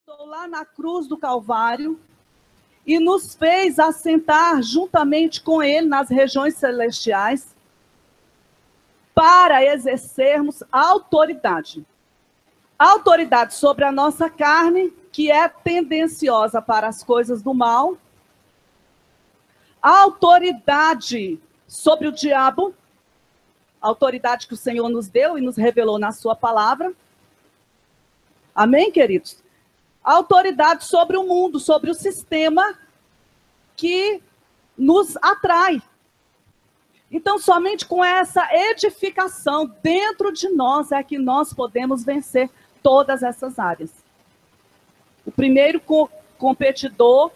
Estou lá na cruz do Calvário e nos fez assentar juntamente com Ele nas regiões celestiais para exercermos autoridade. Autoridade sobre a nossa carne, que é tendenciosa para as coisas do mal. Autoridade sobre o diabo. Autoridade que o Senhor nos deu e nos revelou na sua palavra. Amém, queridos? Autoridade sobre o mundo, sobre o sistema que nos atrai. Então, somente com essa edificação dentro de nós é que nós podemos vencer todas essas áreas. O primeiro competidor,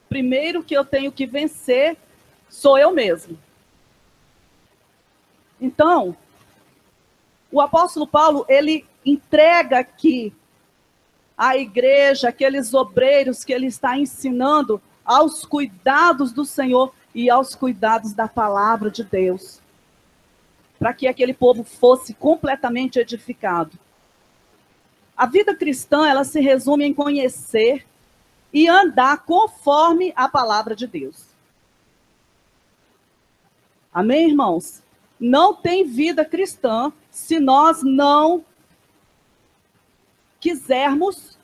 primeiro que eu tenho que vencer, sou eu mesmo. Então, o apóstolo Paulo, ele entrega aqui à igreja, aqueles obreiros que ele está ensinando aos cuidados do Senhor e aos cuidados da palavra de Deus, para que aquele povo fosse completamente edificado. A vida cristã, ela se resume em conhecer e andar conforme a palavra de Deus. Amém, irmãos? Não tem vida cristã se nós não quisermos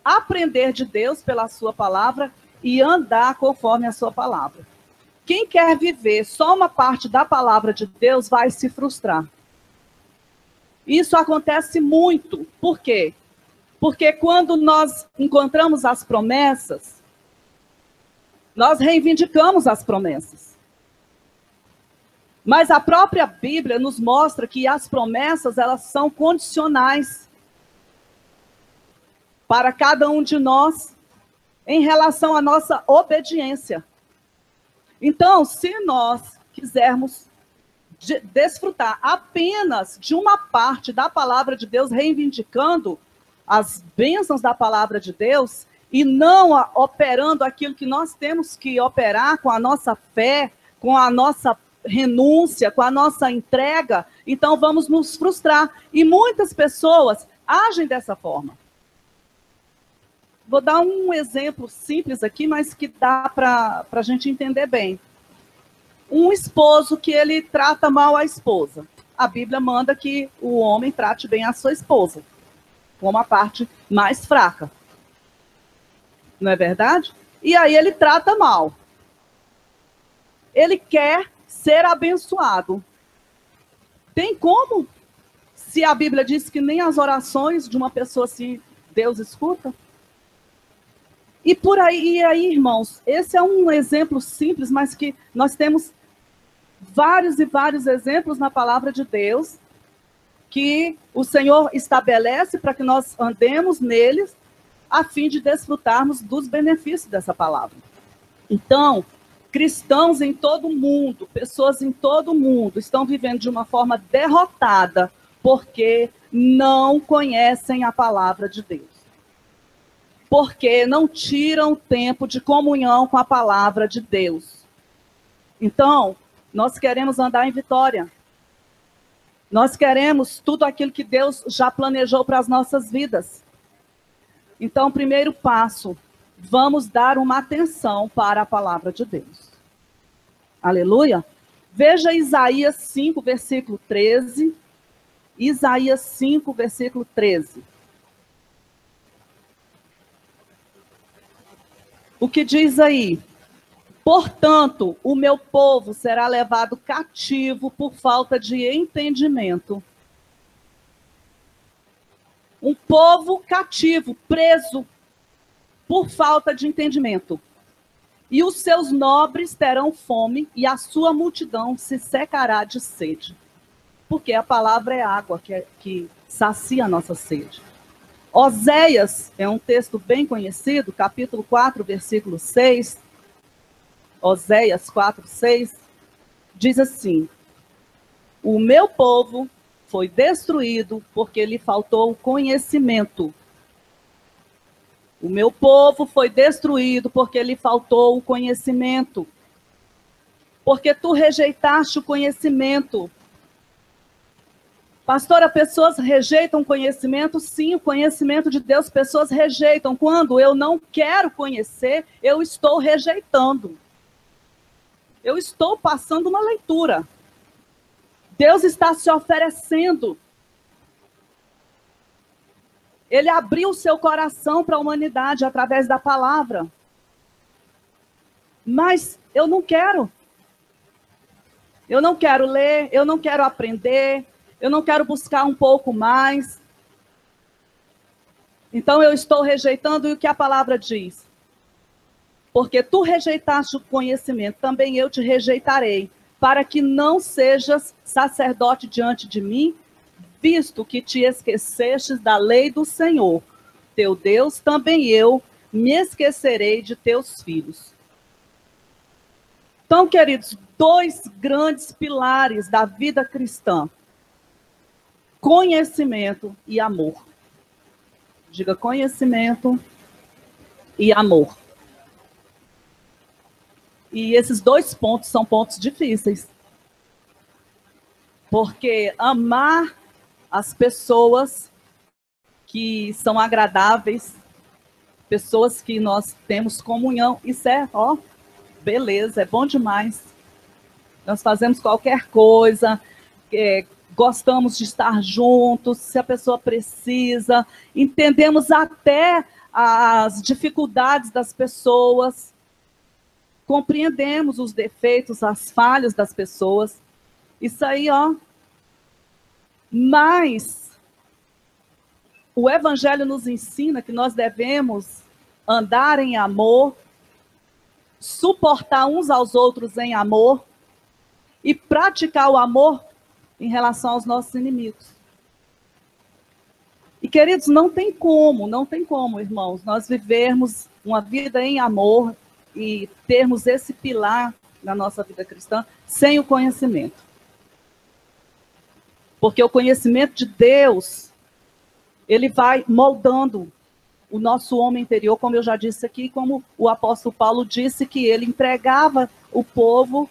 aprender de Deus pela sua palavra e andar conforme a sua palavra. Quem quer viver só uma parte da palavra de Deus vai se frustrar. Isso acontece muito. Por quê? Porque quando nós encontramos as promessas, nós reivindicamos as promessas. Mas a própria Bíblia nos mostra que as promessas, elas são condicionais para cada um de nós em relação à nossa obediência. Então, se nós quisermos desfrutar apenas de uma parte da palavra de Deus, reivindicando as bênçãos da palavra de Deus, e não operando aquilo que nós temos que operar com a nossa fé, com a nossa renúncia, com a nossa entrega, então vamos nos frustrar. E muitas pessoas agem dessa forma. Vou dar um exemplo simples aqui, mas que dá para a gente entender bem. Um esposo que ele trata mal a esposa. A Bíblia manda que o homem trate bem a sua esposa, como a parte mais fraca. Não é verdade? E aí ele trata mal. Ele quer ser abençoado. Tem como? Se a Bíblia diz que nem as orações de uma pessoa assim Deus escuta? E por aí, irmãos, esse é um exemplo simples, mas que nós temos vários e vários exemplos na palavra de Deus, que o Senhor estabelece para que nós andemos neles, a fim de desfrutarmos dos benefícios dessa palavra. Então, cristãos em todo o mundo, pessoas em todo o mundo, estão vivendo de uma forma derrotada, porque não conhecem a palavra de Deus. Porque não tiram tempo de comunhão com a palavra de Deus. Então, nós queremos andar em vitória. Nós queremos tudo aquilo que Deus já planejou para as nossas vidas. Então, primeiro passo, vamos dar uma atenção para a palavra de Deus. Aleluia. Veja Isaías 5, versículo 13. Isaías 5, versículo 13. O que diz aí? Portanto, o meu povo será levado cativo por falta de entendimento. Um povo cativo, preso por falta de entendimento. E os seus nobres terão fome e a sua multidão se secará de sede. Porque a palavra é água que sacia a nossa sede. Oséias é um texto bem conhecido, capítulo 4, versículo 6. Oséias 4, 6. Diz assim: o meu povo foi destruído porque lhe faltou o conhecimento. O meu povo foi destruído porque lhe faltou o conhecimento. Porque tu rejeitaste o conhecimento. Pastora, pessoas rejeitam conhecimento? Sim, o conhecimento de Deus, pessoas rejeitam. Quando eu não quero conhecer, eu estou rejeitando. Eu estou passando uma leitura. Deus está se oferecendo. Ele abriu o seu coração para a humanidade através da palavra. Mas eu não quero. Eu não quero ler, eu não quero aprender, eu não quero buscar um pouco mais. Então eu estou rejeitando, e o que a palavra diz? Porque tu rejeitaste o conhecimento, também eu te rejeitarei, para que não sejas sacerdote diante de mim, visto que te esquecestes da lei do Senhor, teu Deus, também eu me esquecerei de teus filhos. Então, queridos, dois grandes pilares da vida cristã: conhecimento e amor. Diga conhecimento e amor. E esses dois pontos são pontos difíceis. Porque amar as pessoas que são agradáveis, pessoas que nós temos comunhão, isso é, ó, beleza, é bom demais. Nós fazemos qualquer coisa, gostamos de estar juntos, se a pessoa precisa, entendemos até as dificuldades das pessoas, compreendemos os defeitos, as falhas das pessoas. Isso aí, ó. Mas o Evangelho nos ensina que nós devemos andar em amor, suportar uns aos outros em amor e praticar o amor em relação aos nossos inimigos. E, queridos, não tem como, irmãos, nós vivermos uma vida em amor e termos esse pilar na nossa vida cristã sem o conhecimento. Porque o conhecimento de Deus, ele vai moldando o nosso homem interior, como eu já disse aqui, como o apóstolo Paulo disse, que ele entregava o povo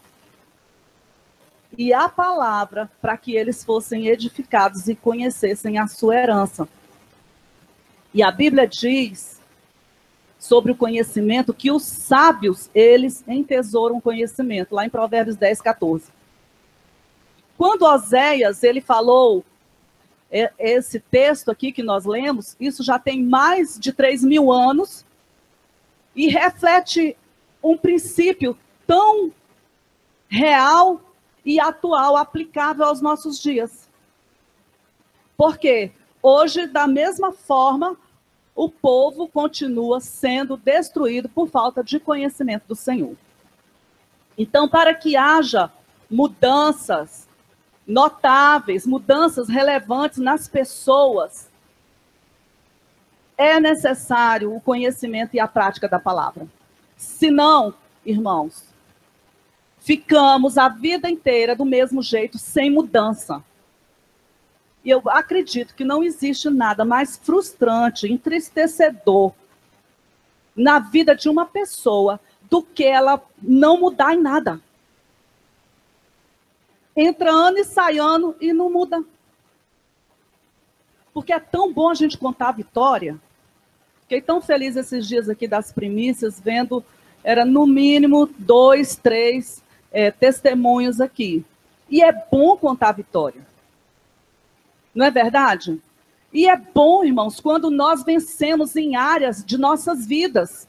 e a palavra para que eles fossem edificados e conhecessem a sua herança. E a Bíblia diz sobre o conhecimento que os sábios, eles entesouram conhecimento, lá em Provérbios 10, 14. Quando Oséias, ele falou esse texto aqui que nós lemos, isso já tem mais de 3.000 anos e reflete um princípio tão real e atual, aplicável aos nossos dias. Porque hoje, da mesma forma, o povo continua sendo destruído por falta de conhecimento do Senhor. Então, para que haja mudanças notáveis, mudanças relevantes nas pessoas, é necessário o conhecimento e a prática da palavra. Senão, irmãos, ficamos a vida inteira do mesmo jeito, sem mudança. E eu acredito que não existe nada mais frustrante, entristecedor na vida de uma pessoa do que ela não mudar em nada. Entra ano e sai ano e não muda. Porque é tão bom a gente contar a vitória. Fiquei tão feliz esses dias aqui das primícias, vendo, era no mínimo 2, 3 testemunhos aqui. E é bom contar a vitória. Não é verdade? E é bom, irmãos, quando nós vencemos em áreas de nossas vidas.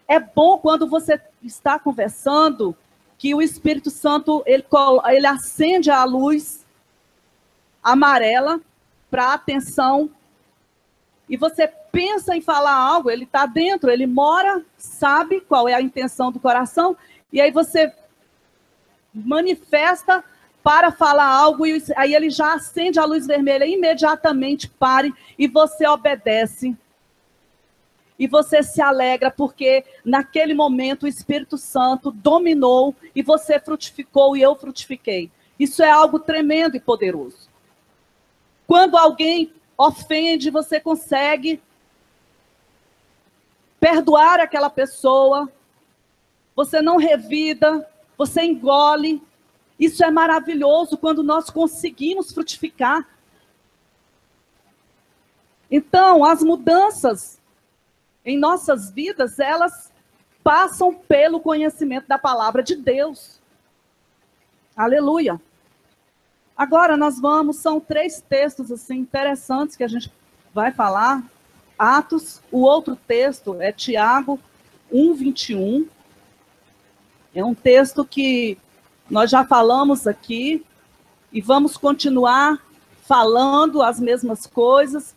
É bom quando você está conversando, que o Espírito Santo, ele acende a luz amarela para a atenção, e você pensa em falar algo, ele está dentro, ele mora, sabe qual é a intenção do coração, e aí você manifesta para falar algo, e aí ele já acende a luz vermelha, imediatamente pare, e você obedece. E você se alegra, porque naquele momento o Espírito Santo dominou, e você frutificou, e eu frutifiquei. Isso é algo tremendo e poderoso. Quando alguém ofende, você consegue perdoar aquela pessoa, você não revida, você engole, Isso é maravilhoso quando nós conseguimos frutificar. Então, as mudanças em nossas vidas, elas passam pelo conhecimento da palavra de Deus. Aleluia. Agora são 3 textos assim interessantes que a gente vai falar. Atos, o outro texto é Tiago 1:21. É um texto que nós já falamos aqui e vamos continuar falando as mesmas coisas,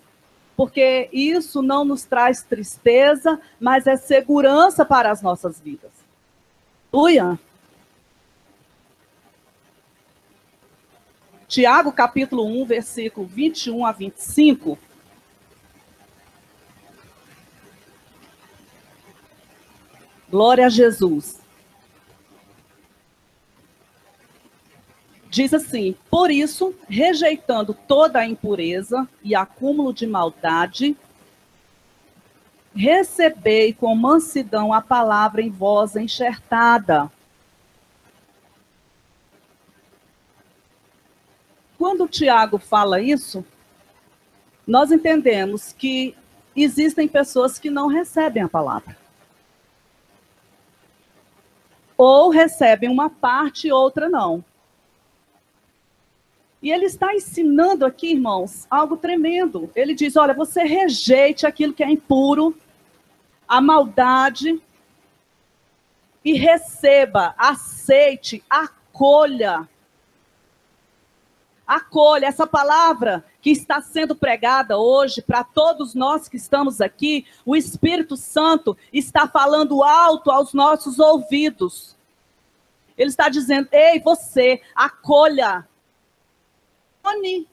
porque isso não nos traz tristeza, mas é segurança para as nossas vidas. Aleluia. Tiago, capítulo 1, versículo 21 a 25. Glória a Jesus. Diz assim: por isso, rejeitando toda a impureza e acúmulo de maldade, recebei com mansidão a palavra em voz enxertada. Quando o Tiago fala isso, nós entendemos que existem pessoas que não recebem a palavra. Ou recebem uma parte e outra não. E ele está ensinando aqui, irmãos, algo tremendo. Ele diz, olha, você rejeite aquilo que é impuro, a maldade, e receba, aceite, acolha. Acolha essa palavra que está sendo pregada hoje para todos nós que estamos aqui. O Espírito Santo está falando alto aos nossos ouvidos. Ele está dizendo, ei, você, acolha. Abandone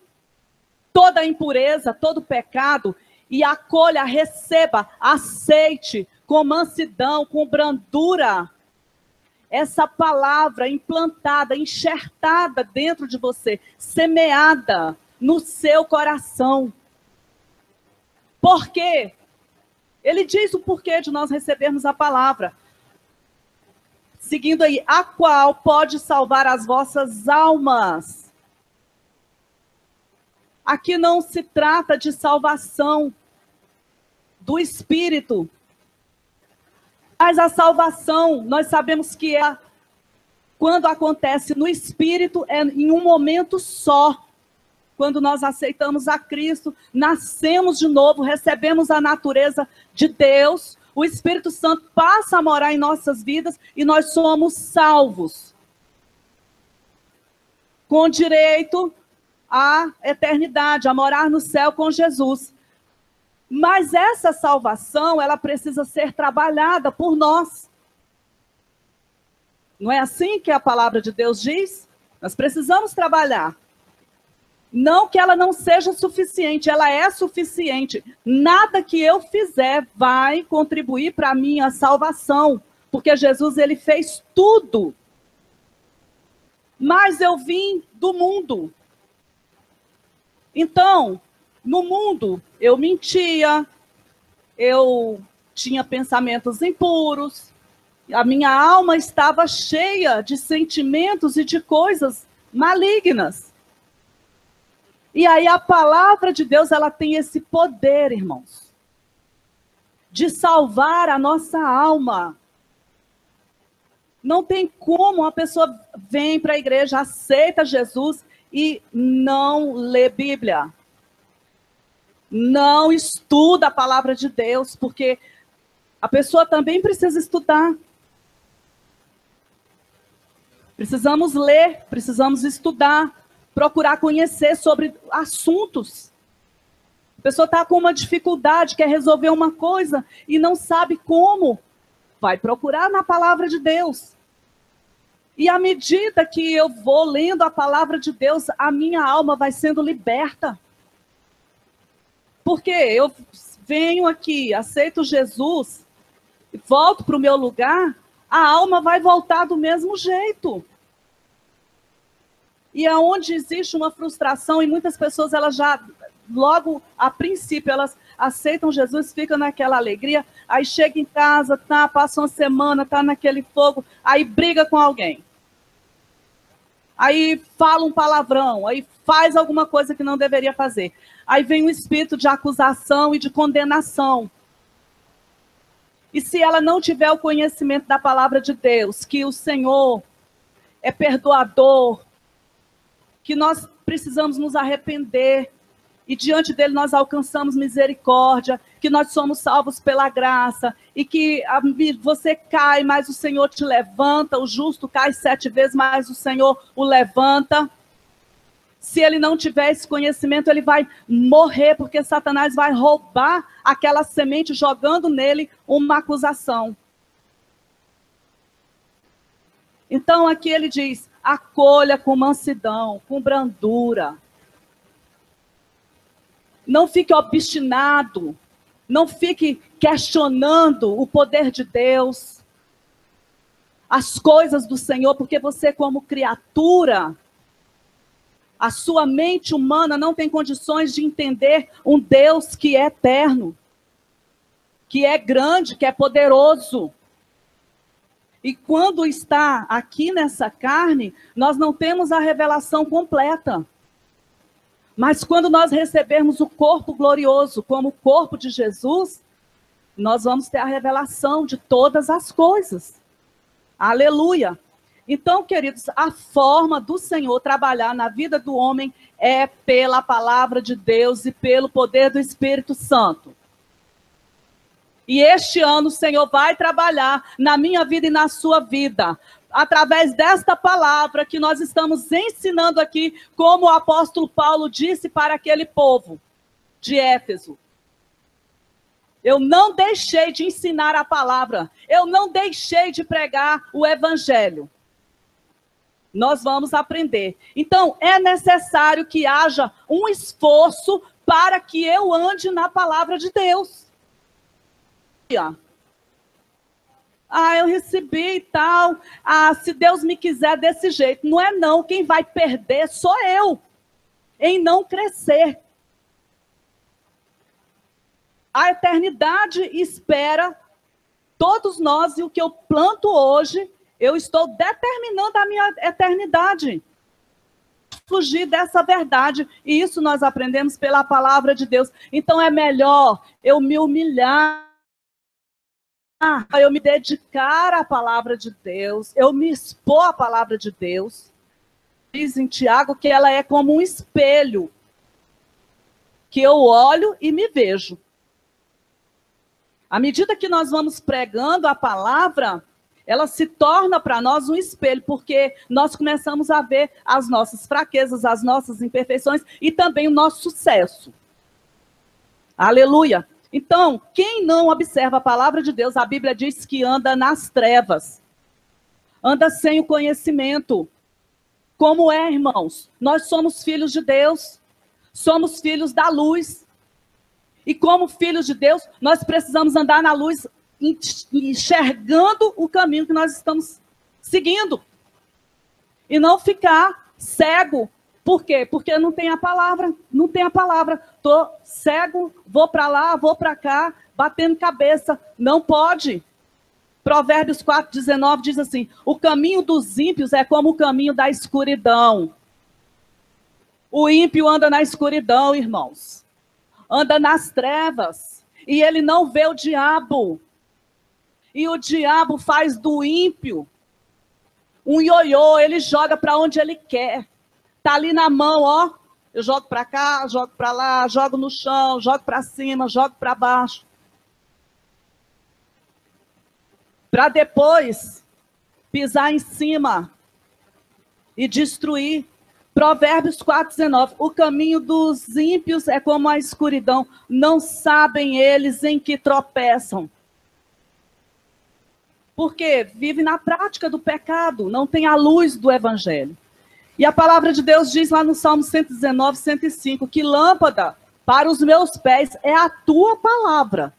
toda a impureza, todo o pecado e acolha, receba, aceite com mansidão, com brandura. Essa palavra implantada, enxertada dentro de você, semeada no seu coração. Por quê? Ele diz o porquê de nós recebermos a palavra. Seguindo aí, a qual pode salvar as vossas almas. Aqui não se trata de salvação do espírito. Mas a salvação, nós sabemos que quando acontece no Espírito, é em um momento só. Quando nós aceitamos a Cristo, nascemos de novo, recebemos a natureza de Deus, o Espírito Santo passa a morar em nossas vidas e nós somos salvos. Com direito à eternidade, a morar no céu com Jesus. Mas essa salvação, ela precisa ser trabalhada por nós. Não é assim que a palavra de Deus diz? Nós precisamos trabalhar. Não que ela não seja suficiente, ela é suficiente. Nada que eu fizer vai contribuir para a minha salvação, porque Jesus, ele fez tudo. Mas eu vim do mundo. Então, no mundo, eu mentia, eu tinha pensamentos impuros, a minha alma estava cheia de sentimentos e de coisas malignas. E aí a palavra de Deus, ela tem esse poder, irmãos, de salvar a nossa alma. Não tem como uma pessoa vem para a igreja, aceita Jesus e não lê Bíblia. Não estuda a palavra de Deus, porque a pessoa também precisa estudar. Precisamos ler, precisamos estudar, procurar conhecer sobre assuntos. A pessoa está com uma dificuldade, quer resolver uma coisa e não sabe como. Vai procurar na palavra de Deus. E à medida que eu vou lendo a palavra de Deus, a minha alma vai sendo liberta. Porque eu venho aqui, aceito Jesus, volto para o meu lugar, a alma vai voltar do mesmo jeito. E aonde existe uma frustração, e muitas pessoas, elas já, logo a princípio, elas aceitam Jesus, ficam naquela alegria, aí chega em casa, passa uma semana, está naquele fogo, aí briga com alguém. aí fala um palavrão, aí faz alguma coisa que não deveria fazer. Aí vem um espírito de acusação e de condenação. E se ela não tiver o conhecimento da palavra de Deus, que o Senhor é perdoador, que nós precisamos nos arrepender, e diante dele nós alcançamos misericórdia, que nós somos salvos pela graça, e que você cai, mas o Senhor te levanta, o justo cai 7 vezes, mas o Senhor o levanta. Se ele não tiver esse conhecimento, ele vai morrer, porque Satanás vai roubar aquela semente, jogando nele uma acusação. Então aqui ele diz, acolha com mansidão, com brandura. Não fique obstinado, não fique questionando o poder de Deus, as coisas do Senhor, porque você como criatura, a sua mente humana não tem condições de entender um Deus que é eterno, que é grande, que é poderoso. E quando está aqui nessa carne, nós não temos a revelação completa. Mas quando nós recebermos o corpo glorioso como o corpo de Jesus, nós vamos ter a revelação de todas as coisas. Aleluia! Então, queridos, a forma do Senhor trabalhar na vida do homem é pela palavra de Deus e pelo poder do Espírito Santo. E este ano o Senhor vai trabalhar na minha vida e na sua vida, através desta palavra que nós estamos ensinando aqui, como o apóstolo Paulo disse para aquele povo de Éfeso. Eu não deixei de ensinar a palavra, eu não deixei de pregar o evangelho. Nós vamos aprender. Então, é necessário que haja um esforço para que eu ande na palavra de Deus. Eu recebi e tal. Se Deus me quiser desse jeito. Não é não. Quem vai perder sou eu, em não crescer. A eternidade espera todos nós, e o que eu planto hoje, eu estou determinando a minha eternidade. Fugir dessa verdade. E isso nós aprendemos pela palavra de Deus. Então é melhor eu me humilhar, eu me dedicar à palavra de Deus, eu me expor à palavra de Deus. Diz em Tiago que ela é como um espelho, que eu olho e me vejo. À medida que nós vamos pregando a palavra, ela se torna para nós um espelho, porque nós começamos a ver as nossas fraquezas, as nossas imperfeições e também o nosso sucesso. Aleluia! Então, quem não observa a palavra de Deus, a Bíblia diz que anda nas trevas, anda sem o conhecimento. Como é, irmãos? Nós somos filhos de Deus, somos filhos da luz. E como filhos de Deus, nós precisamos andar na luz, enxergando o caminho que nós estamos seguindo. E não ficar cego. Por quê? Porque não tem a palavra. Não tem a palavra. Estou cego, vou para lá, vou para cá, batendo cabeça. Não pode. Provérbios 4:19 diz assim: o caminho dos ímpios é como o caminho da escuridão. O ímpio anda na escuridão, irmãos. Anda nas trevas. E ele não vê o diabo. E o diabo faz do ímpio um ioiô, ele joga para onde ele quer. Está ali na mão, ó. Eu jogo para cá, jogo para lá, jogo no chão, jogo para cima, jogo para baixo. Para depois pisar em cima e destruir. Provérbios 4:19. O caminho dos ímpios é como a escuridão. Não sabem eles em que tropeçam. Porque vive na prática do pecado, não tem a luz do evangelho. E a palavra de Deus diz lá no Salmo 119, 105, que lâmpada para os meus pés é a tua palavra.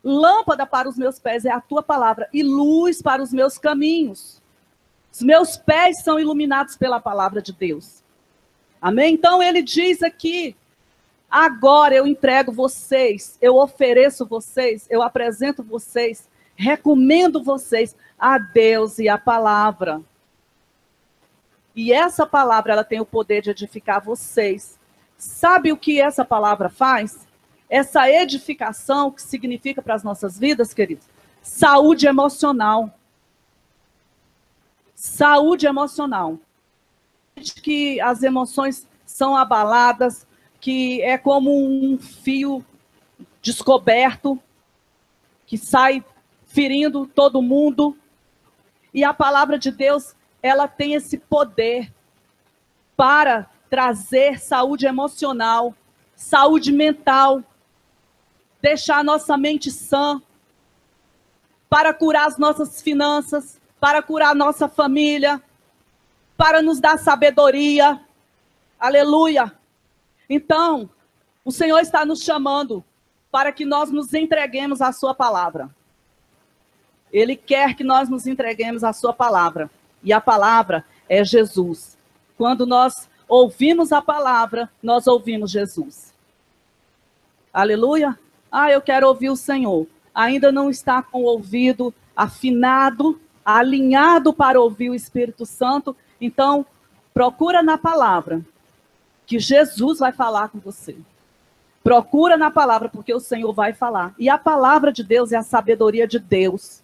Lâmpada para os meus pés é a tua palavra e luz para os meus caminhos. Os meus pés são iluminados pela palavra de Deus. Amém? Então ele diz aqui, agora eu entrego vocês, eu ofereço vocês, eu apresento vocês, recomendo vocês a Deus e a palavra. E essa palavra, ela tem o poder de edificar vocês. Sabe o que essa palavra faz? Essa edificação, que significa para as nossas vidas, queridos? Saúde emocional. Saúde emocional. Que as emoções são abaladas, que é como um fio descoberto, que sai ferindo todo mundo. E a palavra de Deus, ela tem esse poder para trazer saúde emocional, saúde mental, deixar a nossa mente sã, para curar as nossas finanças, para curar a nossa família, para nos dar sabedoria. Aleluia! Então, o Senhor está nos chamando para que nós nos entreguemos à sua palavra. Ele quer que nós nos entreguemos à sua palavra. E a palavra é Jesus. Quando nós ouvimos a palavra, nós ouvimos Jesus. Aleluia! Ah, eu quero ouvir o Senhor. Ainda não está com o ouvido afinado, alinhado para ouvir o Espírito Santo. Então, procura na palavra, que Jesus vai falar com você. Procura na palavra, porque o Senhor vai falar. E a palavra de Deus é a sabedoria de Deus.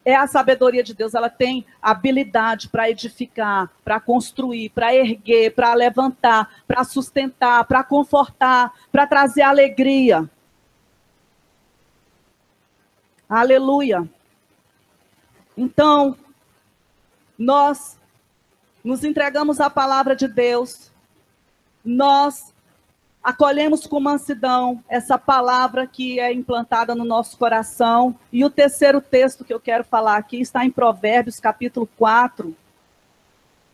É a sabedoria de Deus, ela tem habilidade para edificar, para construir, para erguer, para levantar, para sustentar, para confortar, para trazer alegria. Aleluia. Então, nós nos entregamos à palavra de Deus, nós acolhemos com mansidão essa palavra que é implantada no nosso coração. E o terceiro texto que eu quero falar aqui está em Provérbios, capítulo 4,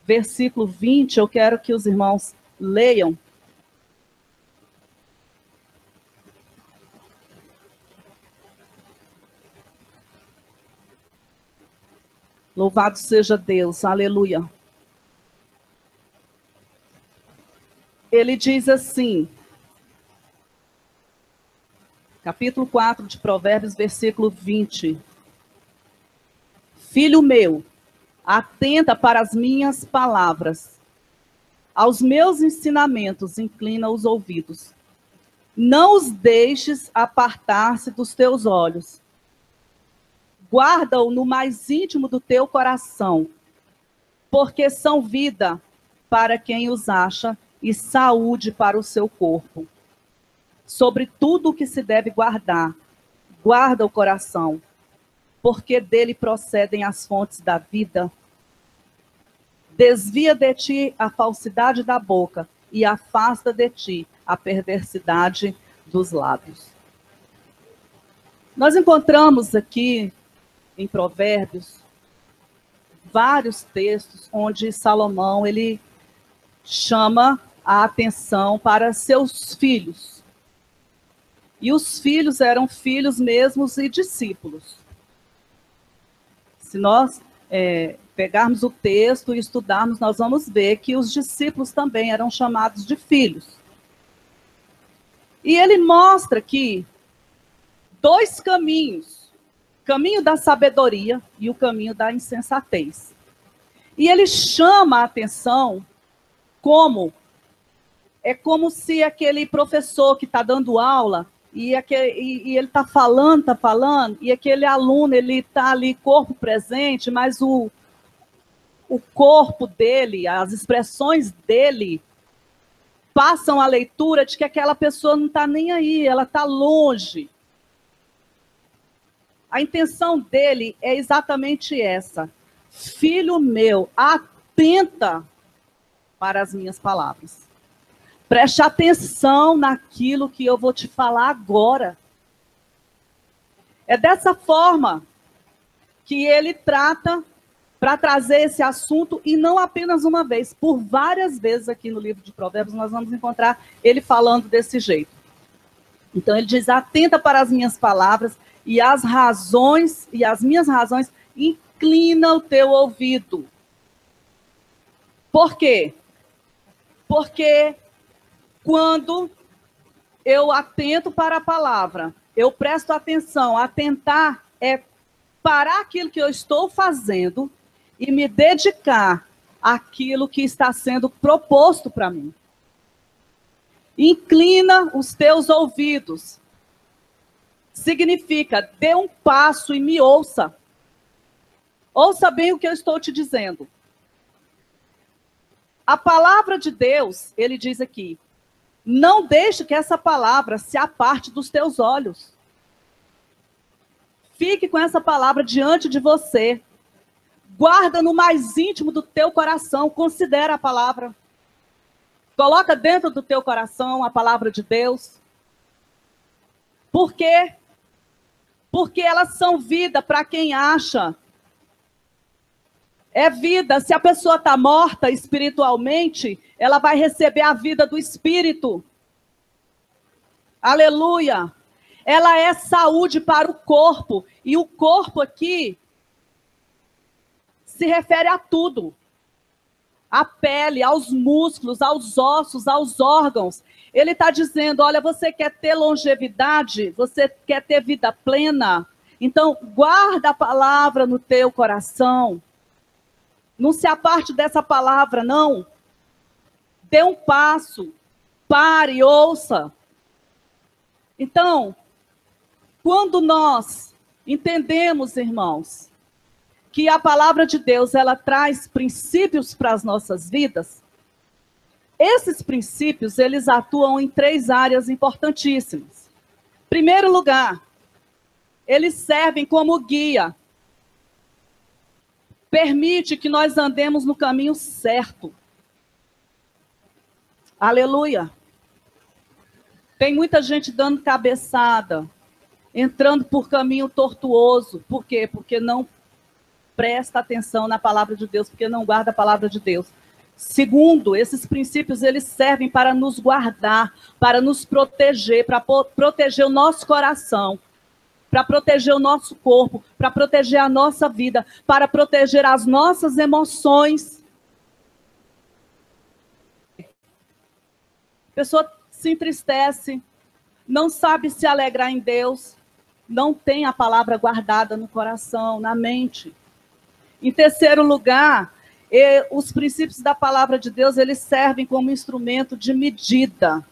versículo 20. Eu quero que os irmãos leiam. Louvado seja Deus, aleluia. Ele diz assim, capítulo 4 de Provérbios, versículo 20. Filho meu, atenta para as minhas palavras, aos meus ensinamentos inclina os ouvidos. Não os deixes apartar-se dos teus olhos. Guarda-o no mais íntimo do teu coração, porque são vida para quem os acha e saúde para o seu corpo. Sobre tudo o que se deve guardar, guarda o coração, porque dele procedem as fontes da vida. Desvia de ti a falsidade da boca e afasta de ti a perversidade dos lábios. Nós encontramos aqui em Provérbios vários textos onde Salomão ele chama a atenção para seus filhos. E os filhos eram filhos mesmos e discípulos. Se nós pegarmos o texto e estudarmos, nós vamos ver que os discípulos também eram chamados de filhos. E ele mostra aqui dois caminhos. O caminho da sabedoria e o caminho da insensatez. E ele chama a atenção é como se aquele professor que está dando aula e ele está falando, e aquele aluno, ele está ali, corpo presente, mas o corpo dele, as expressões dele, passam a leitura de que aquela pessoa não está nem aí, ela está longe. A intenção dele é exatamente essa. Filho meu, atenta para as minhas palavras. Preste atenção naquilo que eu vou te falar agora. É dessa forma que ele trata para trazer esse assunto, e não apenas uma vez, por várias vezes aqui no livro de Provérbios nós vamos encontrar ele falando desse jeito. Então ele diz, atenta para as minhas palavras e as minhas razões, inclina o teu ouvido. Por quê? Porque quando eu atento para a palavra, eu presto atenção. Atentar é parar aquilo que eu estou fazendo e me dedicar aquilo que está sendo proposto para mim. Inclina os teus ouvidos. Significa, dê um passo e me ouça. Ouça bem o que eu estou te dizendo. A palavra de Deus, ele diz aqui, não deixe que essa palavra se aparte dos teus olhos. Fique com essa palavra diante de você. Guarda no mais íntimo do teu coração. Considera a palavra. Coloca dentro do teu coração a palavra de Deus. Por quê? Porque elas são vida para quem acha. É vida. Se a pessoa está morta espiritualmente, ela vai receber a vida do Espírito. Aleluia. Ela é saúde para o corpo. E o corpo aqui se refere a tudo. À pele, aos músculos, aos ossos, aos órgãos. Ele está dizendo, olha, você quer ter longevidade? Você quer ter vida plena? Então, guarda a palavra no teu coração. Não se aparte dessa palavra, não. Dê um passo. Pare, ouça. Então, quando nós entendemos, irmãos, que a palavra de Deus, ela traz princípios para as nossas vidas, esses princípios, eles atuam em 3 áreas importantíssimas. Em primeiro lugar, eles servem como guia. Permite que nós andemos no caminho certo. Aleluia. Tem muita gente dando cabeçada, entrando por caminho tortuoso. Por quê? Porque não presta atenção na palavra de Deus, porque não guarda a palavra de Deus. Segundo, esses princípios, eles servem para nos guardar, para nos proteger, para proteger o nosso coração, para proteger o nosso corpo, para proteger a nossa vida, para proteger as nossas emoções. A pessoa se entristece, não sabe se alegrar em Deus, não tem a palavra guardada no coração, na mente. Em terceiro lugar, os princípios da palavra de Deus, eles servem como instrumento de medida.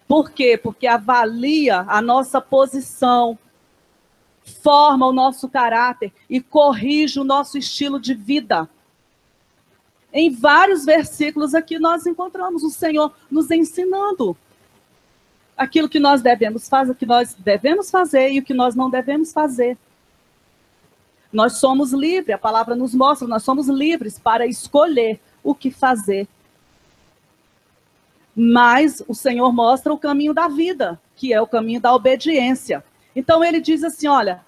Por quê? Porque avalia a nossa posição, forma o nosso caráter e corrige o nosso estilo de vida. Em vários versículos aqui nós encontramos o Senhor nos ensinando aquilo que nós devemos fazer e o que nós não devemos fazer. Nós somos livres, a palavra nos mostra, nós somos livres para escolher o que fazer. Mas o Senhor mostra o caminho da vida, que é o caminho da obediência. Então ele diz assim, olha,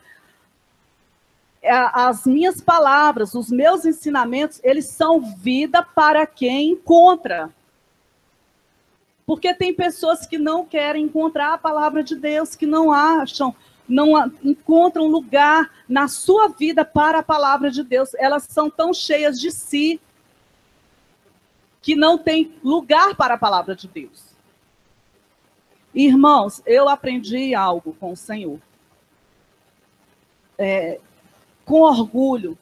as minhas palavras, os meus ensinamentos, eles são vida para quem encontra. Porque tem pessoas que não querem encontrar a palavra de Deus, que não acham, não encontram lugar na sua vida para a palavra de Deus. Elas são tão cheias de si que não tem lugar para a palavra de Deus. Irmãos, eu aprendi algo com o Senhor. Com orgulho,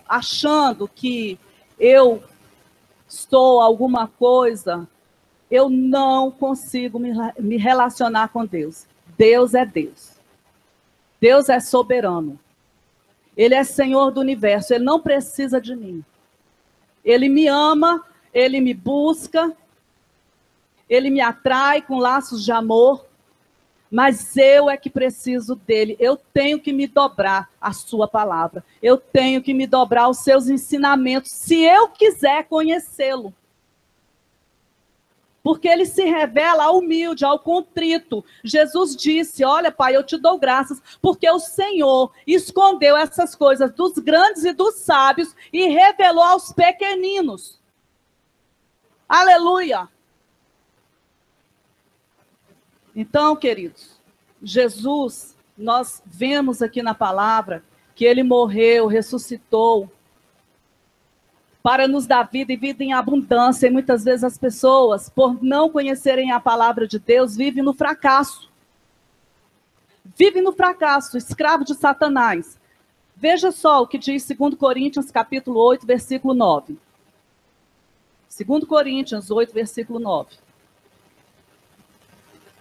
achando que eu estou alguma coisa, eu não consigo me relacionar com Deus. Deus é Deus. Deus é soberano. Ele é Senhor do universo. Ele não precisa de mim. Ele me ama, ele me busca, ele me atrai com laços de amor, mas eu é que preciso dele. Eu tenho que me dobrar à sua palavra. Eu tenho que me dobrar aos seus ensinamentos, se eu quiser conhecê-lo. Porque ele se revela ao humilde, ao contrito. Jesus disse, olha, Pai, eu te dou graças, porque o Senhor escondeu essas coisas dos grandes e dos sábios e revelou aos pequeninos. Aleluia! Então, queridos, Jesus, nós vemos aqui na palavra que ele morreu, ressuscitou, para nos dar vida e vida em abundância. E muitas vezes as pessoas, por não conhecerem a palavra de Deus, vivem no fracasso. Vivem no fracasso, escravo de Satanás. Veja só o que diz 2 Coríntios, capítulo 8, versículo 9. 2 Coríntios 8, versículo 9.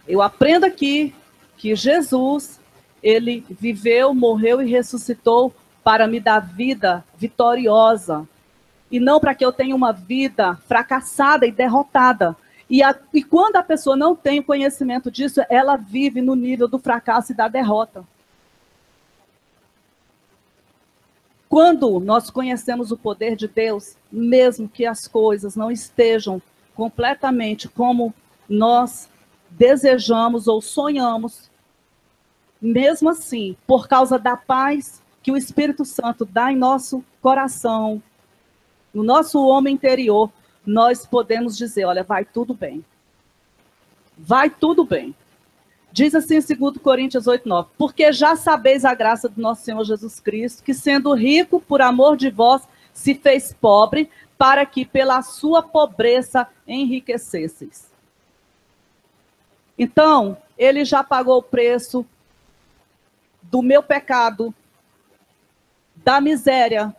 Eu aprendo aqui que Jesus, ele viveu, morreu e ressuscitou para me dar vida vitoriosa. E não para que eu tenha uma vida fracassada e derrotada. E quando a pessoa não tem conhecimento disso, ela vive no nível do fracasso e da derrota. Quando nós conhecemos o poder de Deus, mesmo que as coisas não estejam completamente como nós desejamos ou sonhamos, mesmo assim, por causa da paz que o Espírito Santo dá em nosso coração, no nosso homem interior, nós podemos dizer, olha, vai tudo bem. Vai tudo bem. Diz assim em 2 Coríntios 8, 9. Porque já sabeis a graça do nosso Senhor Jesus Cristo, que sendo rico por amor de vós, se fez pobre, para que pela sua pobreza enriquecesseis. Então, ele já pagou o preço do meu pecado, da miséria,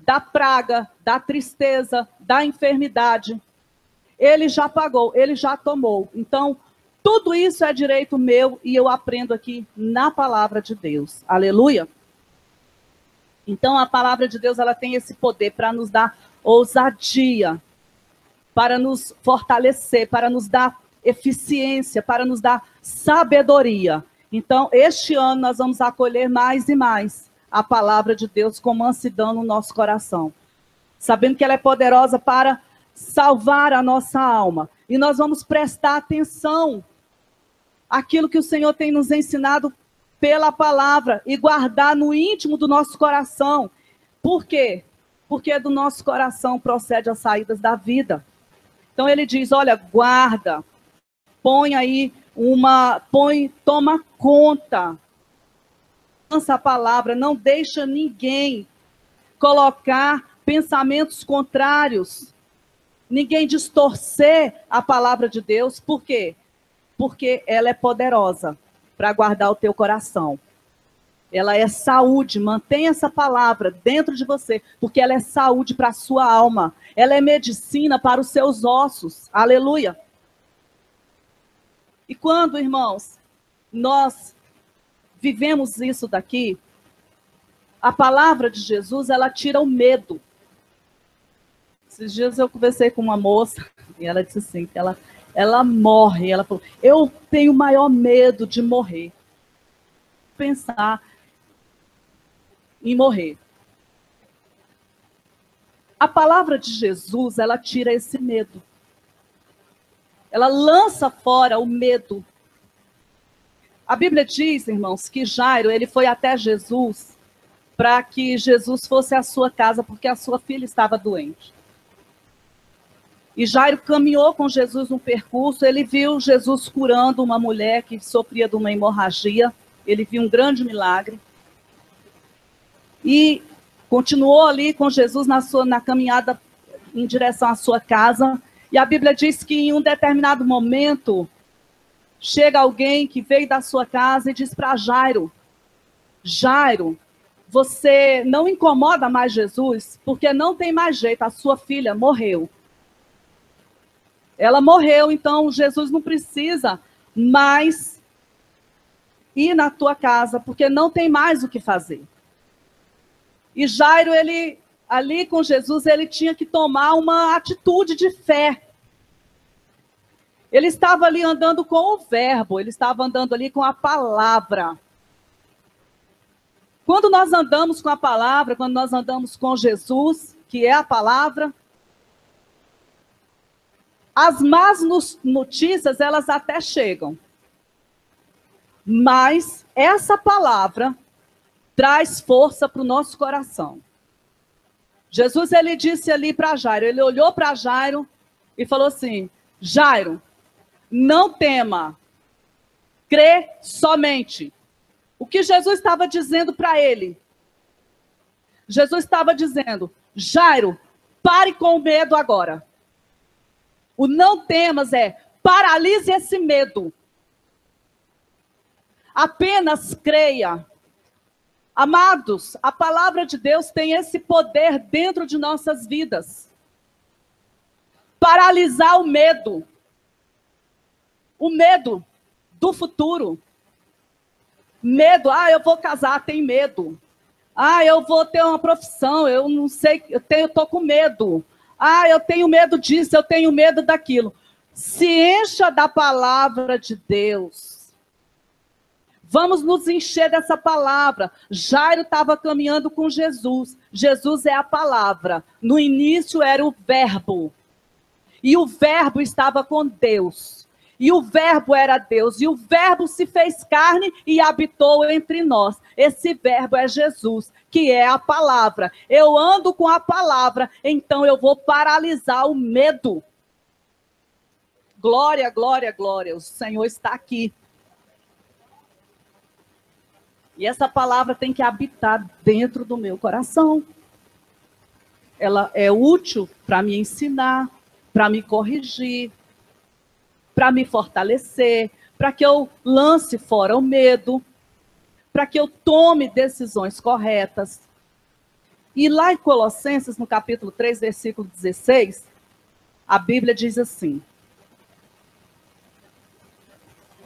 da praga, da tristeza, da enfermidade. Ele já pagou, ele já tomou. Então, tudo isso é direito meu e eu aprendo aqui na palavra de Deus. Aleluia. Então, a palavra de Deus, ela tem esse poder para nos dar ousadia, para nos fortalecer, para nos dar eficiência, para nos dar sabedoria. Então, este ano nós vamos acolher mais e mais a palavra de Deus com mansidão no nosso coração, sabendo que ela é poderosa para salvar a nossa alma. E nós vamos prestar atenção àquilo que o Senhor tem nos ensinado pela palavra e guardar no íntimo do nosso coração. Por quê? Porque do nosso coração procede as saídas da vida. Então ele diz, olha, guarda, põe aí toma conta. Lança a palavra, não deixa ninguém colocar pensamentos contrários, ninguém distorcer a palavra de Deus. Por quê? Porque ela é poderosa para guardar o teu coração. Ela é saúde, mantenha essa palavra dentro de você, porque ela é saúde para a sua alma. Ela é medicina para os seus ossos. Aleluia. E quando, irmãos, nós vivemos isso daqui, a palavra de Jesus, ela tira o medo. Esses dias eu conversei com uma moça, e ela disse assim, que ela morre. Ela falou, eu tenho o maior medo de morrer. Pensar em morrer. A palavra de Jesus, ela tira esse medo. Ela lança fora o medo. A Bíblia diz, irmãos, que Jairo, ele foi até Jesus para que Jesus fosse à sua casa, porque a sua filha estava doente. E Jairo caminhou com Jesus um percurso, ele viu Jesus curando uma mulher que sofria de uma hemorragia, ele viu um grande milagre. E continuou ali com Jesus na caminhada em direção à sua casa. E a Bíblia diz que em um determinado momento, chega alguém que veio da sua casa e diz para Jairo, Jairo, você não incomoda mais Jesus, porque não tem mais jeito, a sua filha morreu. Ela morreu, então Jesus não precisa mais ir na tua casa, porque não tem mais o que fazer. E Jairo, ele, ali com Jesus, ele tinha que tomar uma atitude de fé. Ele estava ali andando com o verbo, ele estava andando ali com a palavra. Quando nós andamos com a palavra, quando nós andamos com Jesus, que é a palavra, as más notícias, elas até chegam. Mas essa palavra traz força para o nosso coração. Jesus, ele disse ali para Jairo, ele olhou para Jairo e falou assim, Jairo, não tema, crê somente. O que Jesus estava dizendo para ele? Jesus estava dizendo, Jairo, pare com o medo agora. O não temas é, paralise esse medo. Apenas creia. Amados, a palavra de Deus tem esse poder dentro de nossas vidas. Paralisar o medo. O medo do futuro. Medo, eu vou casar, tem medo. Eu vou ter uma profissão, eu não sei, eu tô com medo. Eu tenho medo disso, eu tenho medo daquilo. Se encha da palavra de Deus. Vamos nos encher dessa palavra. Jairo estava caminhando com Jesus. Jesus é a palavra. No início era o verbo. E o verbo estava com Deus. E o verbo era Deus. E o verbo se fez carne e habitou entre nós. Esse verbo é Jesus, que é a palavra. Eu ando com a palavra, então eu vou paralisar o medo. Glória, glória, glória. O Senhor está aqui. E essa palavra tem que habitar dentro do meu coração. Ela é útil para me ensinar, para me corrigir, para me fortalecer, para que eu lance fora o medo, para que eu tome decisões corretas. E lá em Colossenses, no capítulo 3, versículo 16, a Bíblia diz assim.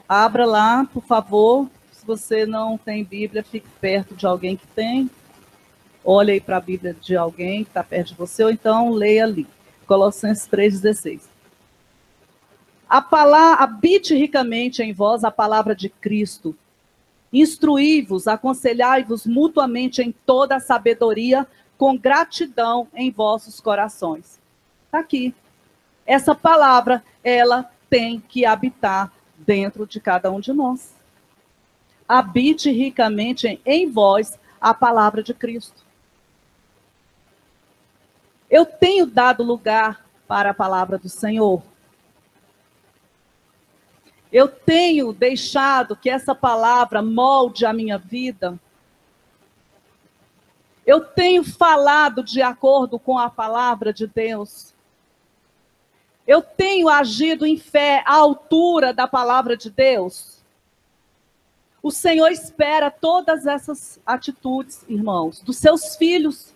Abra lá, por favor. Se você não tem Bíblia, fique perto de alguém que tem. Olhe aí para a Bíblia de alguém que está perto de você, ou então leia ali. Colossenses 3,16. Habite ricamente em vós a palavra de Cristo. Instruí-vos, aconselhai-vos mutuamente em toda a sabedoria, com gratidão em vossos corações. Está aqui. Essa palavra, ela tem que habitar dentro de cada um de nós. Habite ricamente em vós a palavra de Cristo. Eu tenho dado lugar para a palavra do Senhor. Eu tenho deixado que essa palavra molde a minha vida. Eu tenho falado de acordo com a palavra de Deus. Eu tenho agido em fé à altura da palavra de Deus. O Senhor espera todas essas atitudes, irmãos, dos seus filhos.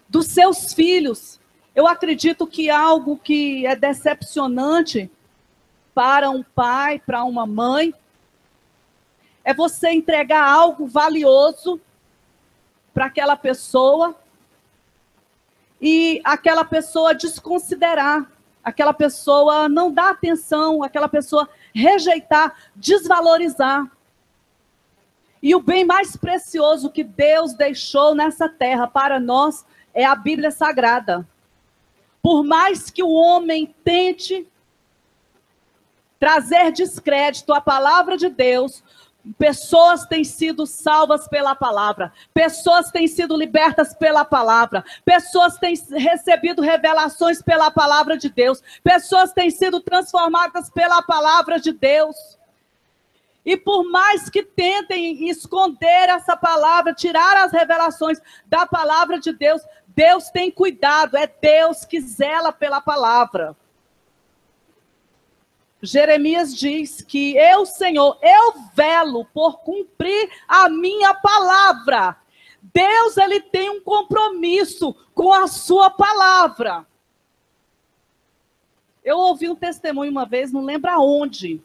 Dos seus filhos. Eu acredito que algo que é decepcionante para um pai, para uma mãe, é você entregar algo valioso para aquela pessoa e aquela pessoa desconsiderar, aquela pessoa não dar atenção, aquela pessoa rejeitar, desvalorizar. E o bem mais precioso que Deus deixou nessa terra para nós é a Bíblia Sagrada. Por mais que o homem tente trazer descrédito à palavra de Deus, pessoas têm sido salvas pela palavra, pessoas têm sido libertas pela palavra, pessoas têm recebido revelações pela palavra de Deus, pessoas têm sido transformadas pela palavra de Deus. E por mais que tentem esconder essa palavra, tirar as revelações da palavra de Deus, Deus tem cuidado, é Deus que zela pela palavra. Jeremias diz que eu, Senhor, eu velo por cumprir a minha palavra. Deus, ele tem um compromisso com a sua palavra. Eu ouvi um testemunho uma vez, não lembro aonde,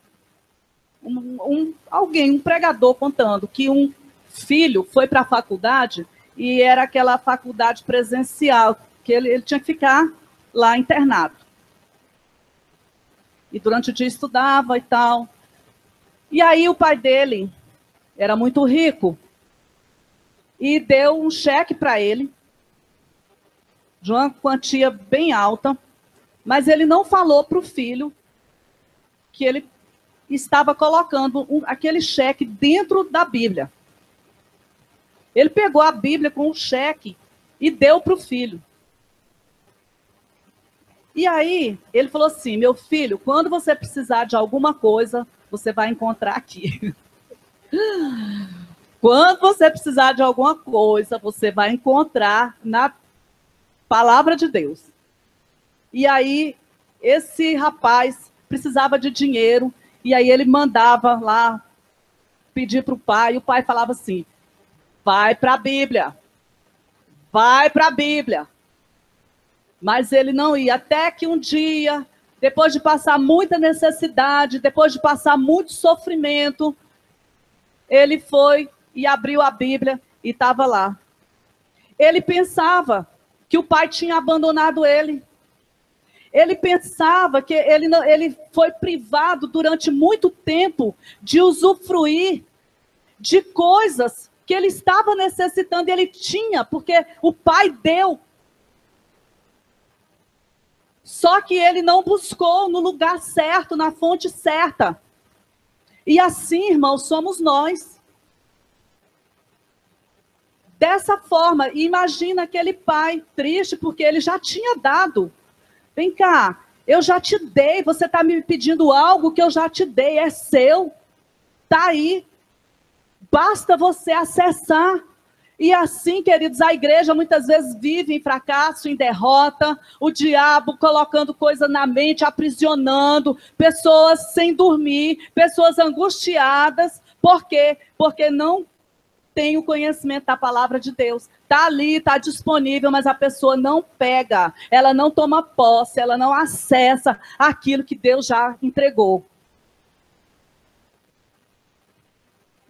um pregador contando que um filho foi para a faculdade e era aquela faculdade presencial, que ele tinha que ficar lá internado. E durante o dia estudava e tal. E aí o pai dele era muito rico e deu um cheque para ele, de uma quantia bem alta, mas ele não falou para o filho que ele estava colocando aquele cheque dentro da Bíblia. Ele pegou a Bíblia com o cheque e deu para o filho. E aí, ele falou assim, meu filho, quando você precisar de alguma coisa, você vai encontrar aqui. Quando você precisar de alguma coisa, você vai encontrar na palavra de Deus. E aí, esse rapaz precisava de dinheiro, e aí ele mandava lá pedir para o pai, falava assim, vai para a Bíblia, vai para a Bíblia. Mas ele não ia, até que um dia, depois de passar muita necessidade, depois de passar muito sofrimento, ele foi e abriu a Bíblia e estava lá. Ele pensava que o pai tinha abandonado ele. Ele pensava que ele foi privado durante muito tempo de usufruir de coisas que ele estava necessitando e ele tinha, porque o pai deu. Só que ele não buscou no lugar certo, na fonte certa. E assim, irmãos, somos nós. Dessa forma, imagina aquele pai triste, porque ele já tinha dado. Vem cá, eu já te dei, você está me pedindo algo que eu já te dei, é seu. Está aí. Basta você acessar. E assim, queridos, a igreja muitas vezes vive em fracasso, em derrota, o diabo colocando coisa na mente, aprisionando, pessoas sem dormir, pessoas angustiadas. Por quê? Porque não tem o conhecimento da palavra de Deus. Está ali, está disponível, mas a pessoa não pega, ela não toma posse, ela não acessa aquilo que Deus já entregou.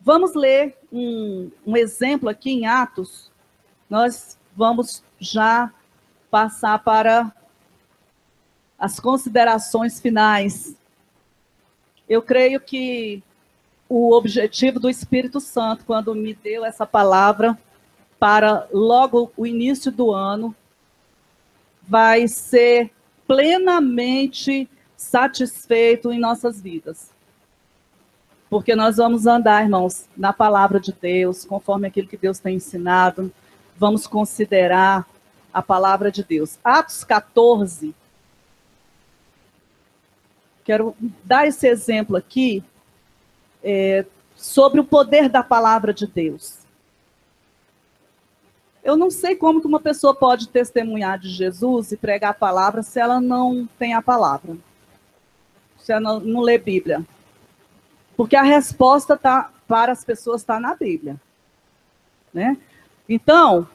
Vamos ler um exemplo aqui em Atos. Nós vamos já passar para as considerações finais. Eu creio que o objetivo do Espírito Santo, quando me deu essa palavra para logo o início do ano, vai ser plenamente satisfeito em nossas vidas. Porque nós vamos andar, irmãos, na palavra de Deus, conforme aquilo que Deus tem ensinado. Vamos considerar a palavra de Deus. Atos 14. Quero dar esse exemplo aqui sobre o poder da palavra de Deus. Eu não sei como que uma pessoa pode testemunhar de Jesus e pregar a palavra se ela não tem a palavra. Se ela não lê Bíblia. Porque a resposta para as pessoas está na Bíblia. Né? Então,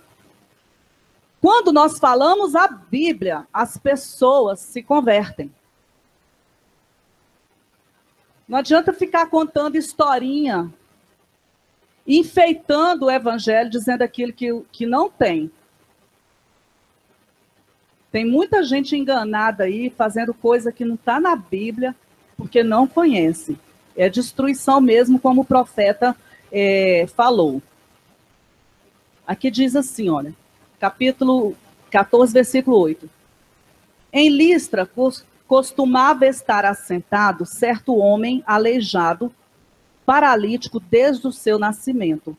quando nós falamos a Bíblia, as pessoas se convertem. Não adianta ficar contando historinha, enfeitando o evangelho, dizendo aquilo que não tem. Tem muita gente enganada aí, fazendo coisa que não está na Bíblia, porque não conhece. É destruição mesmo, como o profeta falou. Aqui diz assim, olha, capítulo 14, versículo 8. Em Listra costumava estar assentado certo homem aleijado, paralítico desde o seu nascimento,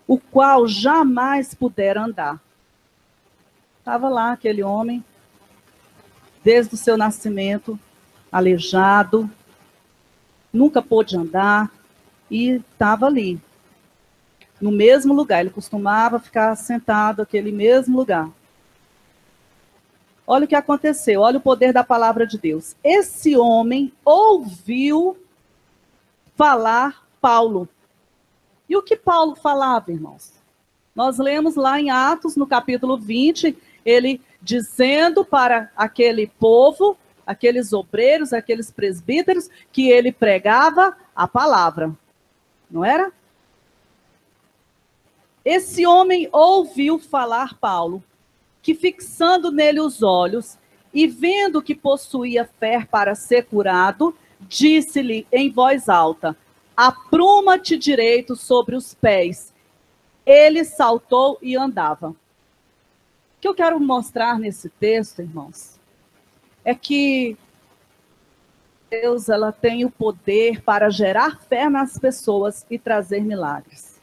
o qual jamais pudera andar. Estava lá aquele homem, desde o seu nascimento, aleijado, nunca pôde andar, e estava ali, no mesmo lugar. Ele costumava ficar sentado naquele mesmo lugar. Olha o que aconteceu, olha o poder da palavra de Deus. Esse homem ouviu falar Paulo. E o que Paulo falava, irmãos? Nós lemos lá em Atos, no capítulo 20, ele dizendo para aquele povo, aqueles obreiros, aqueles presbíteros, que ele pregava a palavra. Não era? Esse homem ouviu falar Paulo, que fixando nele os olhos e vendo que possuía fé para ser curado, disse-lhe em voz alta: apruma-te direito sobre os pés. Ele saltou e andava. O que eu quero mostrar nesse texto, irmãos, é que Deus, ela tem o poder para gerar fé nas pessoas e trazer milagres.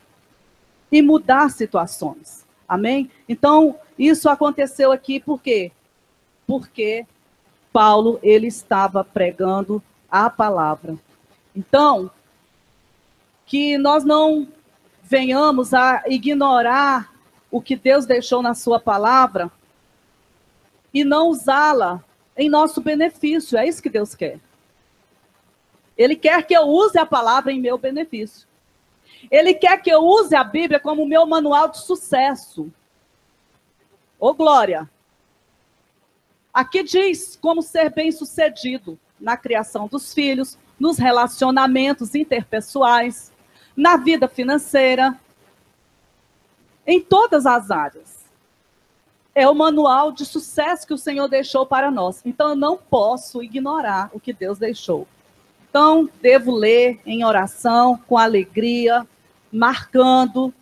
E mudar situações. Amém? Então, isso aconteceu aqui por quê? Porque Paulo, ele estava pregando a palavra. Então, que nós não venhamos a ignorar o que Deus deixou na sua palavra e não usá-la em nosso benefício. É isso que Deus quer. Ele quer que eu use a palavra em meu benefício. Ele quer que eu use a Bíblia como meu manual de sucesso. Ô, glória! Aqui diz como ser bem-sucedido na criação dos filhos, nos relacionamentos interpessoais, na vida financeira, em todas as áreas. É o manual de sucesso que o Senhor deixou para nós. Então, eu não posso ignorar o que Deus deixou. Então, devo ler em oração, com alegria, marcando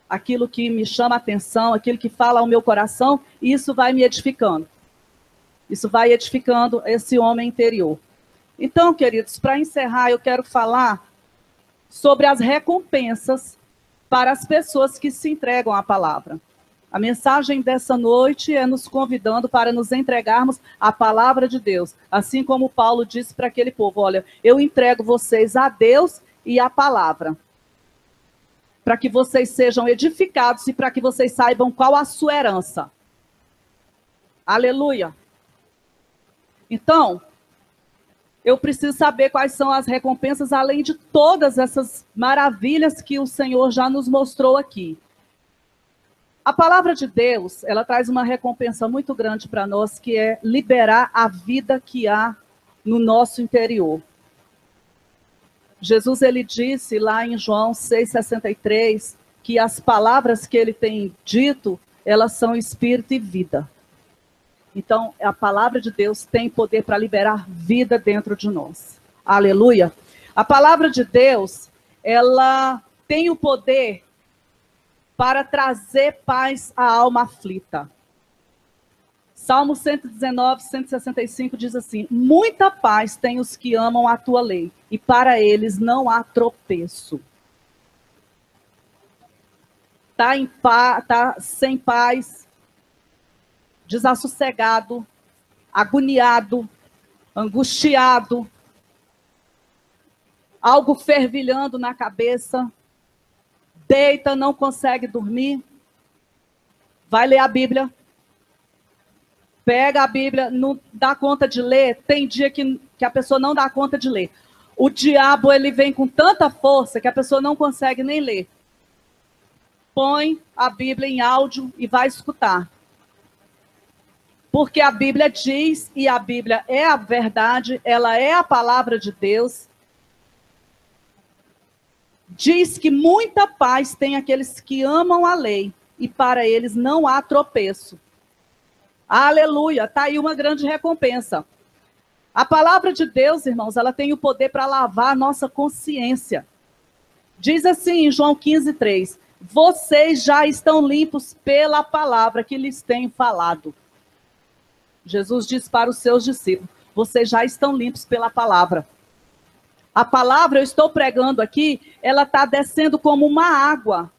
aquilo que me chama a atenção, aquilo que fala ao meu coração, e isso vai me edificando. Isso vai edificando esse homem interior. Então, queridos, para encerrar, eu quero falar sobre as recompensas para as pessoas que se entregam à palavra. A mensagem dessa noite é nos convidando para nos entregarmos à palavra de Deus. Assim como Paulo disse para aquele povo, olha, eu entrego vocês a Deus e à palavra. Para que vocês sejam edificados e para que vocês saibam qual a sua herança. Aleluia. Então, eu preciso saber quais são as recompensas, além de todas essas maravilhas que o Senhor já nos mostrou aqui. A palavra de Deus, ela traz uma recompensa muito grande para nós, que é liberar a vida que há no nosso interior. Jesus, ele disse lá em João 6,63, que as palavras que ele tem dito, elas são espírito e vida. Então, a palavra de Deus tem poder para liberar vida dentro de nós. Aleluia. A palavra de Deus, ela tem o poder para trazer paz à alma aflita. Salmo 119, 165 diz assim, muita paz tem os que amam a tua lei, e para eles não há tropeço. Tá sem paz, desassossegado, agoniado, angustiado, algo fervilhando na cabeça, deita, não consegue dormir, vai ler a Bíblia, pega a Bíblia, não dá conta de ler, tem dia que a pessoa não dá conta de ler. O diabo, ele vem com tanta força que a pessoa não consegue nem ler. Põe a Bíblia em áudio e vai escutar. Porque a Bíblia diz, e a Bíblia é a verdade, ela é a palavra de Deus. Diz que muita paz tem aqueles que amam a lei, e para eles não há tropeço. Aleluia, está aí uma grande recompensa. A palavra de Deus, irmãos, ela tem o poder para lavar a nossa consciência. Diz assim em João 15:3, vocês já estão limpos pela palavra que lhes tenho falado. Jesus diz para os seus discípulos, vocês já estão limpos pela palavra. A palavra, eu estou pregando aqui, ela está descendo como uma água.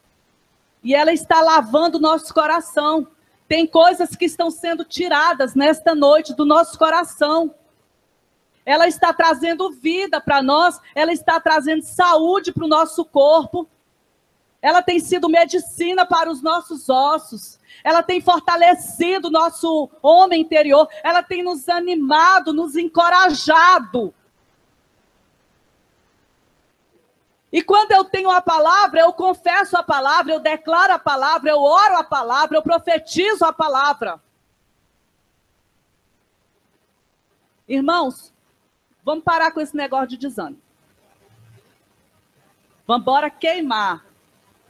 E ela está lavando o nosso coração. Tem coisas que estão sendo tiradas nesta noite do nosso coração. Ela está trazendo vida para nós, ela está trazendo saúde para o nosso corpo. Ela tem sido medicina para os nossos ossos. Ela tem fortalecido o nosso homem interior. Ela tem nos animado, nos encorajado. E quando eu tenho a palavra, eu confesso a palavra, eu declaro a palavra, eu oro a palavra, eu profetizo a palavra. Irmãos, vamos parar com esse negócio de desânimo. Vamos embora queimar,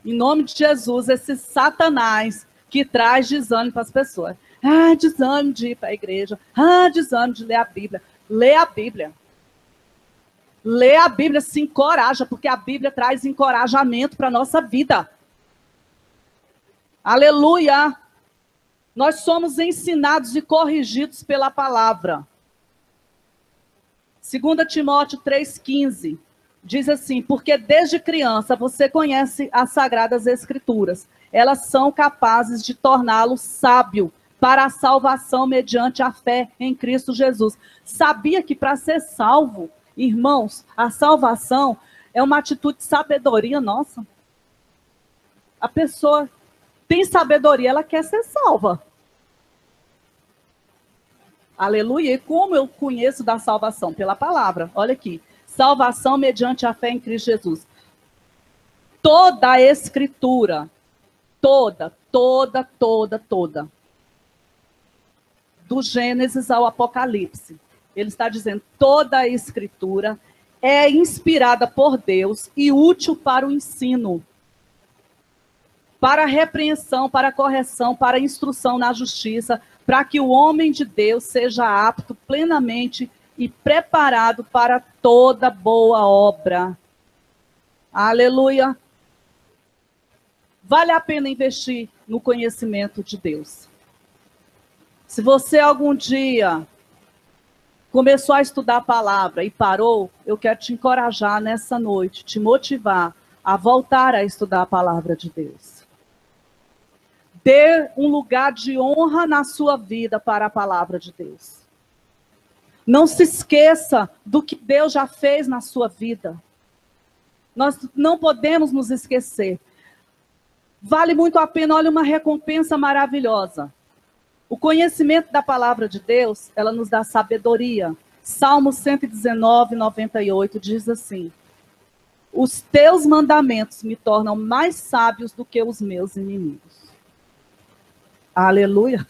em nome de Jesus, esse Satanás que traz desânimo para as pessoas. Ah, desânimo de ir para a igreja. Ah, desânimo de ler a Bíblia. Lê a Bíblia. Lê a Bíblia, se encoraja, porque a Bíblia traz encorajamento para a nossa vida. Aleluia! Nós somos ensinados e corrigidos pela palavra. 2 Timóteo 3,15 diz assim, porque desde criança você conhece as Sagradas Escrituras. Elas são capazes de torná-lo sábio para a salvação mediante a fé em Cristo Jesus. Sabia que para ser salvo, irmãos, a salvação é uma atitude de sabedoria nossa. A pessoa tem sabedoria, ela quer ser salva. Aleluia. E como eu conheço da salvação? Pela palavra. Olha aqui. Salvação mediante a fé em Cristo Jesus. toda a Escritura, toda, do Gênesis ao Apocalipse. Ele está dizendo, toda a Escritura é inspirada por Deus e útil para o ensino, para a repreensão, para a correção, para a instrução na justiça, para que o homem de Deus seja apto plenamente e preparado para toda boa obra. Aleluia! Vale a pena investir no conhecimento de Deus. Se você algum dia começou a estudar a palavra e parou, eu quero te encorajar nessa noite, te motivar a voltar a estudar a palavra de Deus. Dê um lugar de honra na sua vida para a palavra de Deus. Não se esqueça do que Deus já fez na sua vida. Nós não podemos nos esquecer. Vale muito a pena, olha, uma recompensa maravilhosa. O conhecimento da palavra de Deus, ela nos dá sabedoria. Salmo 119, 98 diz assim: os teus mandamentos me tornam mais sábios do que os meus inimigos. Aleluia!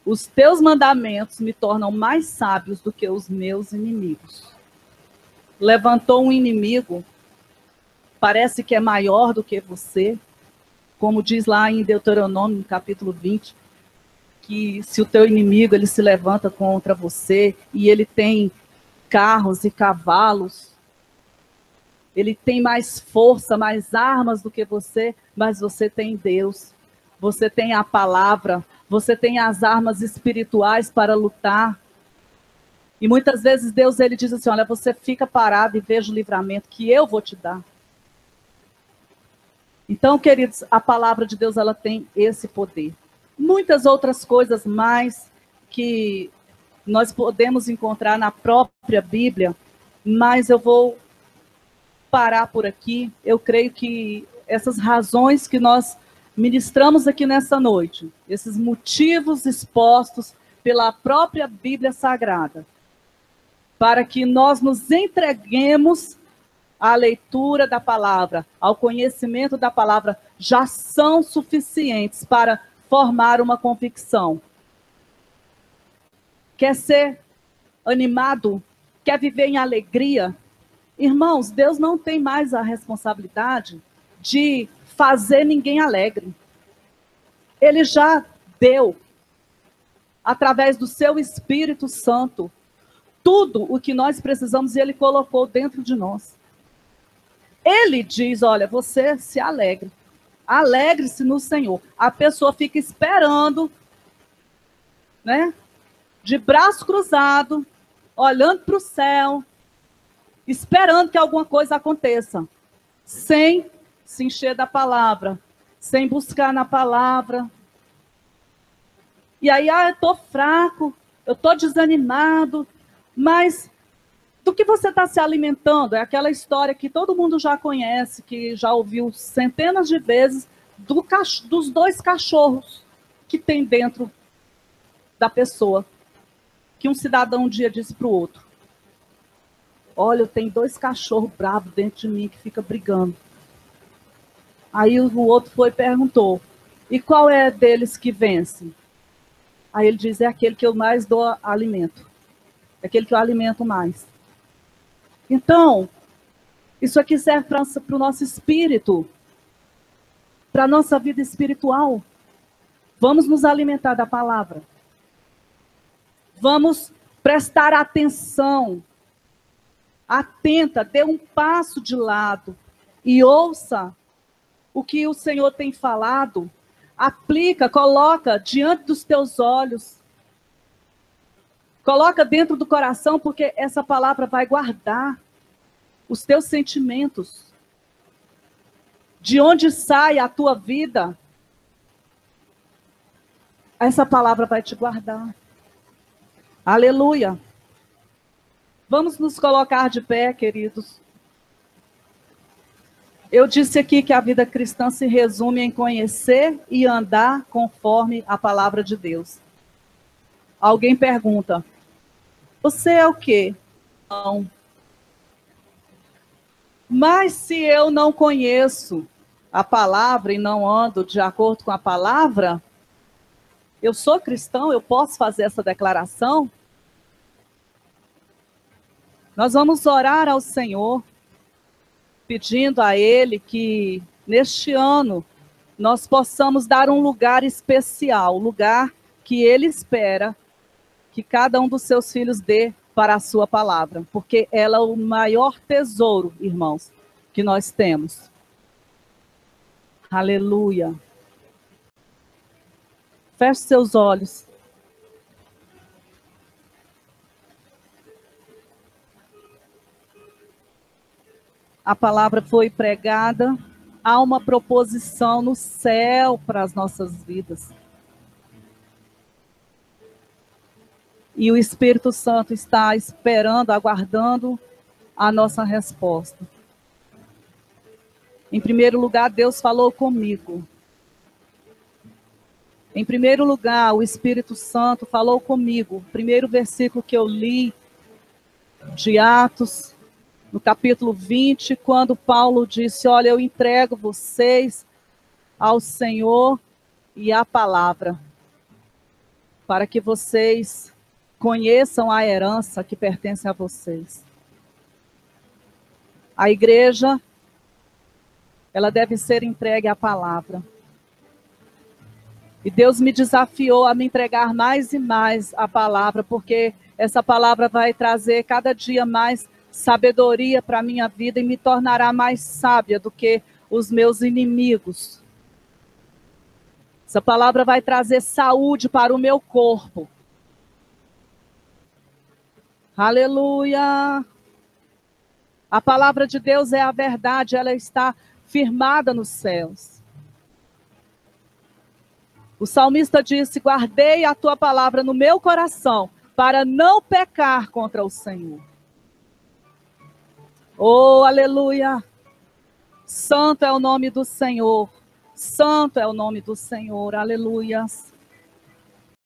Os teus mandamentos me tornam mais sábios do que os meus inimigos. Levantou um inimigo, parece que é maior do que você, como diz lá em Deuteronômio, no capítulo 20, que se o teu inimigo ele se levanta contra você e ele tem carros e cavalos, ele tem mais força, mais armas do que você, mas você tem Deus, você tem a palavra, você tem as armas espirituais para lutar. E muitas vezes Deus ele diz assim, olha, você fica parado e veja o livramento que eu vou te dar. Então, queridos, a palavra de Deus ela tem esse poder. Muitas outras coisas mais que nós podemos encontrar na própria Bíblia, mas eu vou parar por aqui. Eu creio que essas razões que nós ministramos aqui nessa noite, esses motivos expostos pela própria Bíblia Sagrada, para que nós nos entreguemos à leitura da palavra, ao conhecimento da palavra, já são suficientes para formar uma convicção. Quer ser animado? Quer viver em alegria? Irmãos, Deus não tem mais a responsabilidade de fazer ninguém alegre. Ele já deu, através do seu Espírito Santo, tudo o que nós precisamos e Ele colocou dentro de nós. Ele diz, olha, você se alegre. Alegre-se no Senhor. A pessoa fica esperando, né? De braço cruzado, olhando para o céu, esperando que alguma coisa aconteça, sem se encher da palavra, sem buscar na palavra. E aí, eu estou fraco, eu estou desanimado, mas do que você está se alimentando? É aquela história que todo mundo já conhece, que já ouviu centenas de vezes, dos dois cachorros que tem dentro da pessoa. Que um cidadão um dia disse para o outro, olha, eu tenho dois cachorros bravos dentro de mim que ficam brigando. Aí o outro foi e perguntou, e qual é deles que vence? Aí ele diz, é aquele que eu mais dou alimento. É aquele que eu alimento mais. Então, isso aqui serve para o nosso espírito, para a nossa vida espiritual. Vamos nos alimentar da palavra. Vamos prestar atenção. Atenta, dê um passo de lado e ouça o que o Senhor tem falado. Aplica, coloca diante dos teus olhos. Coloca dentro do coração, porque essa palavra vai guardar os teus sentimentos. De onde sai a tua vida, essa palavra vai te guardar. Aleluia. Vamos nos colocar de pé, queridos. Eu disse aqui que a vida cristã se resume em conhecer e andar conforme a palavra de Deus. Alguém pergunta, você é o quê? Não. Mas se eu não conheço a palavra e não ando de acordo com a palavra, eu sou cristão, eu posso fazer essa declaração? Nós vamos orar ao Senhor, pedindo a Ele que neste ano nós possamos dar um lugar especial, lugar que Ele espera que cada um dos seus filhos dê para a sua palavra, porque ela é o maior tesouro, irmãos, que nós temos. Aleluia. Feche seus olhos. A palavra foi pregada, há uma proposição no céu para as nossas vidas. E o Espírito Santo está esperando, aguardando a nossa resposta. Em primeiro lugar, Deus falou comigo. Em primeiro lugar, o Espírito Santo falou comigo. O primeiro versículo que eu li de Atos, no capítulo 20, quando Paulo disse, olha, eu entrego vocês ao Senhor e à palavra, para que vocês conheçam a herança que pertence a vocês. A igreja, ela deve ser entregue à palavra. E Deus me desafiou a me entregar mais e mais à palavra, porque essa palavra vai trazer cada dia mais sabedoria para a minha vida e me tornará mais sábia do que os meus inimigos. Essa palavra vai trazer saúde para o meu corpo. Aleluia! A palavra de Deus é a verdade, ela está firmada nos céus. O salmista disse, guardei a tua palavra no meu coração, para não pecar contra o Senhor. Oh, aleluia! Santo é o nome do Senhor. Santo é o nome do Senhor. Aleluia!